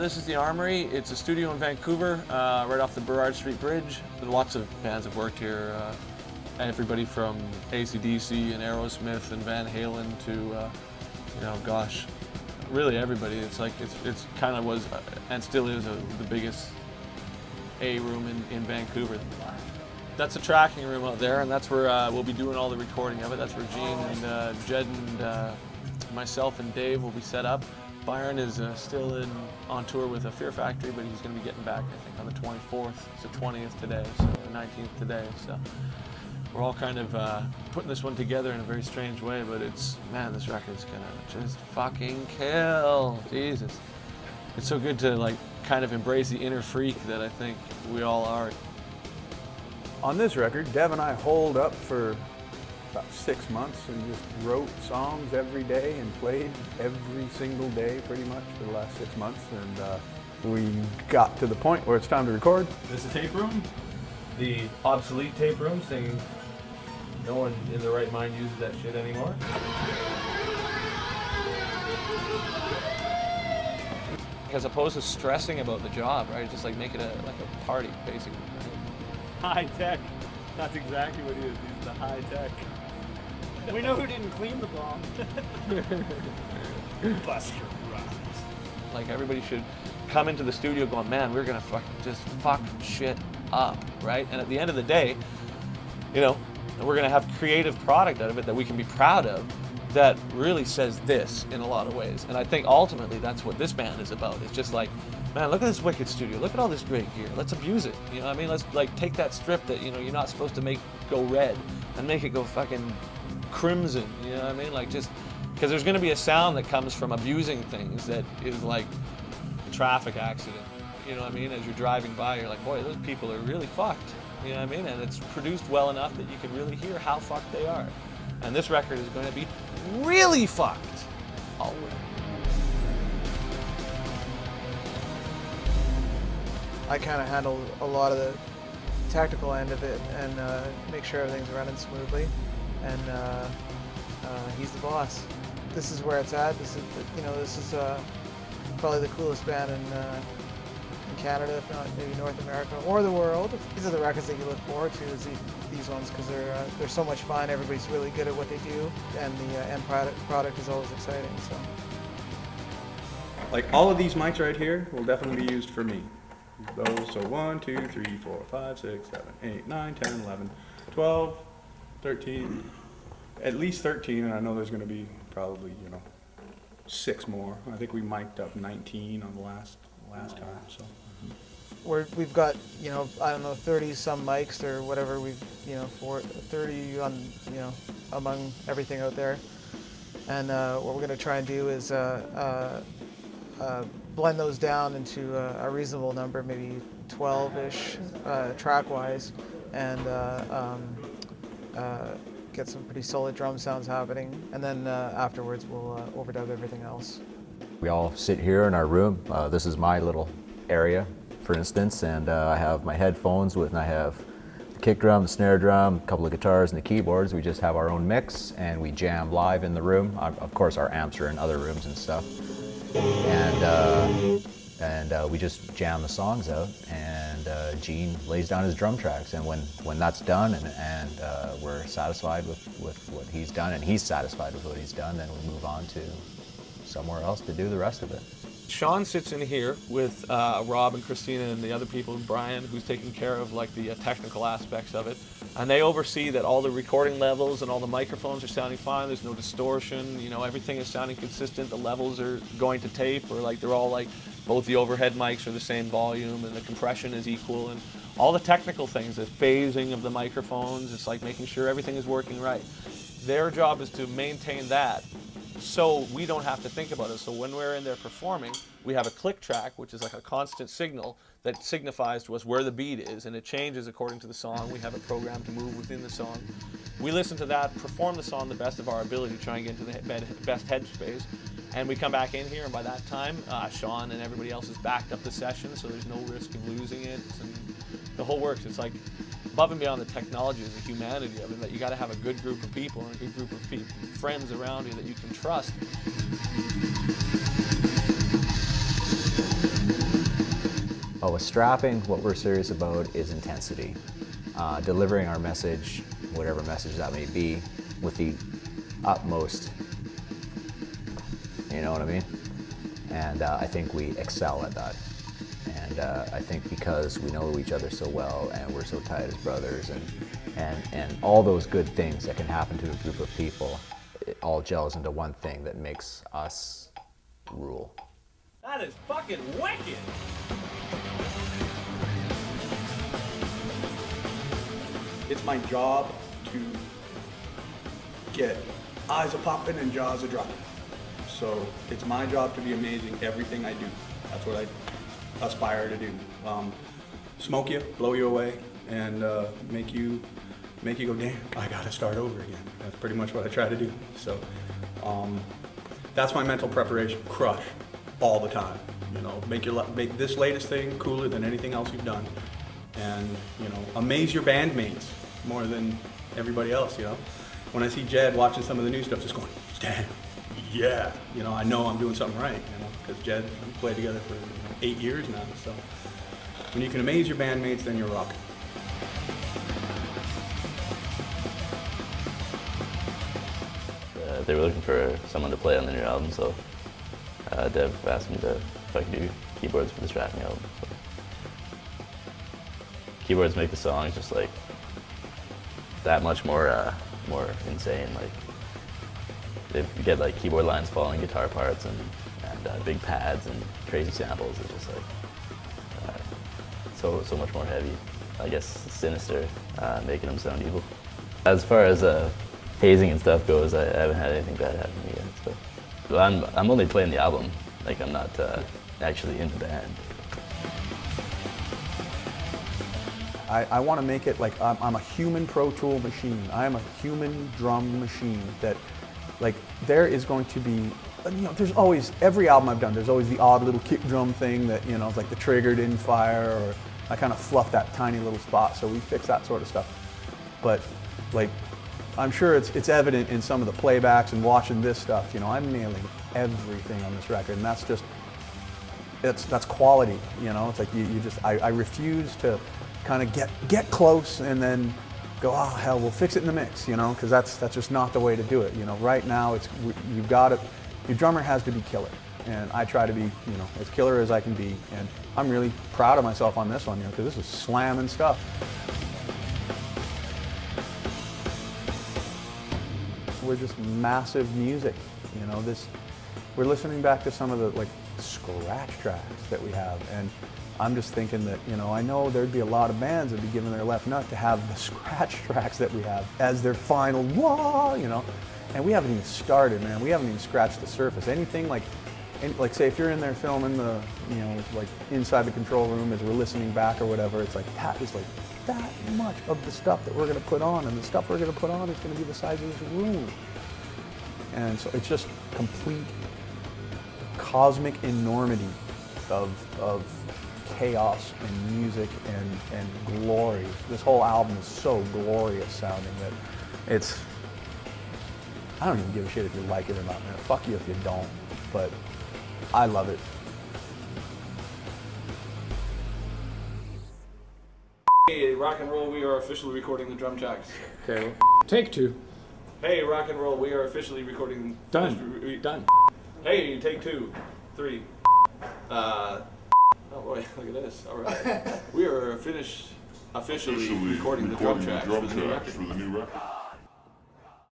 This is the Armory. It's a studio in Vancouver, right off the Burrard Street Bridge. Lots of bands have worked here. Everybody from AC/DC and Aerosmith and Van Halen to, you know, gosh, really everybody. It's like, it's kind of was, and still is, the biggest A room in Vancouver. That's a tracking room out there, and that's where we'll be doing all the recording of it. That's where Gene and Jed and myself and Dave will be set up. Byron is still on tour with Fear Factory, but he's going to be getting back, I think, on the 24th. It's the 20th today, so the 19th today. So we're all kind of putting this one together in a very strange way, but it's, man, this record's going to just fucking kill. Jesus. It's so good to, like, kind of embrace the inner freak that I think we all are. On this record, Dev and I holed up for about 6 months and just wrote songs every day and played every single day pretty much for the last 6 months, and we got to the point where it's time to record. This is the tape room, the obsolete tape room, saying no one in their right mind uses that shit anymore. As opposed to stressing about the job, right? Just like make it like a party, basically. Right? High tech. That's exactly what he is. He's the high tech. We know who didn't clean the bomb. Buster Rhymes. Like, everybody should come into the studio going, man, we're gonna just fuck shit up, right? And at the end of the day, you know, we're gonna have creative product out of it that we can be proud of, that really says this in a lot of ways. And I think ultimately that's what this band is about. It's just like, man, look at this wicked studio. Look at all this great gear. Let's abuse it. You know what I mean? Let's, like, take that strip that, you know, you're not supposed to make go red and make it go fucking crimson. You know what I mean? Like, just because there's going to be a sound that comes from abusing things that is like a traffic accident. You know what I mean? As you're driving by, you're like, boy, those people are really fucked. You know what I mean? And it's produced well enough that you can really hear how fucked they are. And this record is going to be really fucked always. I kind of handle a lot of the technical end of it and make sure everything's running smoothly. And he's the boss. This is where it's at. This is, you know, this is probably the coolest band in Canada, if not maybe North America or the world. These are the records that you look forward to, is these ones, because they're so much fun. Everybody's really good at what they do, and the end product is always exciting. So, like, all of these mics right here will definitely be used for me. Those, so 1, 2, 3, 4, 5, 6, 7, 8, 9, 10, 11, 12, 13, at least 13, and I know there's going to be probably, you know, 6 more. I think we mic'd up 19 on the last time, so. We've got, you know, I don't know, 30 some mics or whatever. We've, you know, 30 on, you know, among everything out there. And what we're going to try and do is blend those down into a reasonable number, maybe 12-ish track-wise, and get some pretty solid drum sounds happening. And then afterwards we'll overdub everything else. We all sit here in our room. This is my little area, for instance, and I have my headphones with, and I have the kick drum, the snare drum, a couple of guitars, and the keyboards. We just have our own mix, and we jam live in the room. Of course, our amps are in other rooms and stuff. And we just jam the songs out, and Gene lays down his drum tracks, and when that's done and we're satisfied with what he's done, and he's satisfied with what he's done, then we move on to somewhere else to do the rest of it. Sean sits in here with Rob and Christina and the other people, Brian, who's taking care of, like, the technical aspects of it. And they oversee that all the recording levels and all the microphones are sounding fine. There's no distortion. You know, everything is sounding consistent. The levels are going to tape, or like they're all like, both the overhead mics are the same volume and the compression is equal, and all the technical things, the phasing of the microphones, it's like making sure everything is working right. Their job is to maintain that, so we don't have to think about it. So when we're in there performing, we have a click track, which is like a constant signal that signifies to us where the beat is, and it changes according to the song. We have a program to move within the song. We listen to that, perform the song the best of our ability, try and get into the best headspace, and we come back in here, and by that time, Sean and everybody else has backed up the session, so there's no risk of losing it, and the whole works. It's like, above and beyond the technology and the humanity of it, that you got to have a good group of people and a good group of friends around you that you can trust. Oh, with strapping, what we're serious about is intensity. Delivering our message, whatever message that may be, with the utmost, you know what I mean? And I think we excel at that. And I think because we know each other so well and we're so tight as brothers and all those good things that can happen to a group of people, it all gels into one thing that makes us rule. That is fucking wicked! It's my job to get eyes a popping and jaws a dropping. So it's my job to be amazing everything I do. That's what I aspire to do. Smoke you, blow you away, and make you go, damn, I gotta start over again. That's pretty much what I try to do. So that's my mental preparation. Crush all the time. You know, make this latest thing cooler than anything else you've done, and you know, amaze your bandmates more than everybody else. You know, when I see Jed watching some of the new stuff, just going, damn, yeah. You know, I know I'm doing something right. You know, because Jed, we played together for 8 years now. So when you can amaze your bandmates, then you're rocking. They were looking for someone to play on the new album, so Dev asked me if I could do keyboards for the Strapping album. So. Keyboards make the songs just like that much more insane. Like you get like keyboard lines following guitar parts and big pads and crazy samples. It's just like so much more heavy. I guess sinister, making them sound evil. As far as hazing and stuff goes, I haven't had anything bad happen to me yet. So. But I'm only playing the album. Like I'm not actually in the band. I want to make it like I'm a human Pro Tool machine. I am a human drum machine that, like, there is going to be, you know, there's always, every album I've done, there's always the odd little kick drum thing that, you know, it's like the trigger didn't fire, or I kind of fluffed that tiny little spot, so we fix that sort of stuff. But, like, I'm sure it's evident in some of the playbacks and watching this stuff, you know, I'm nailing everything on this record, and that's just, that's quality, you know. It's like you just, I refuse to kind of get close and then go, oh hell, we'll fix it in the mix, you know, because that's just not the way to do it. You know, right now you've got to, your drummer has to be killer, and I try to be, you know, as killer as I can be, and I'm really proud of myself on this one, you know, because this is slamming stuff. We're just massive music, you know. We're listening back to some of the like scratch tracks that we have, and I'm just thinking that, you know, I know there'd be a lot of bands that'd be giving their left nut to have the scratch tracks that we have as their final wah, you know, and we haven't even started, man. We haven't even scratched the surface. Anything like say if you're in there filming the, you know, like inside the control room as we're listening back or whatever, it's like that is like that much of the stuff that we're going to put on, and the stuff we're going to put on is going to be the size of this room. And so it's just complete cosmic enormity of chaos and music and glory. This whole album is so glorious sounding that it's, I don't even give a shit if you like it or not, man. Fuck you if you don't, but I love it. Hey, rock and roll, we are officially recording the drum tracks. Okay, take two. Hey, rock and roll, we are officially recording. Done. Done. Hey, take 2, 3. Oh boy, look at this. All right. We are officially recording the drum tracks for the new record.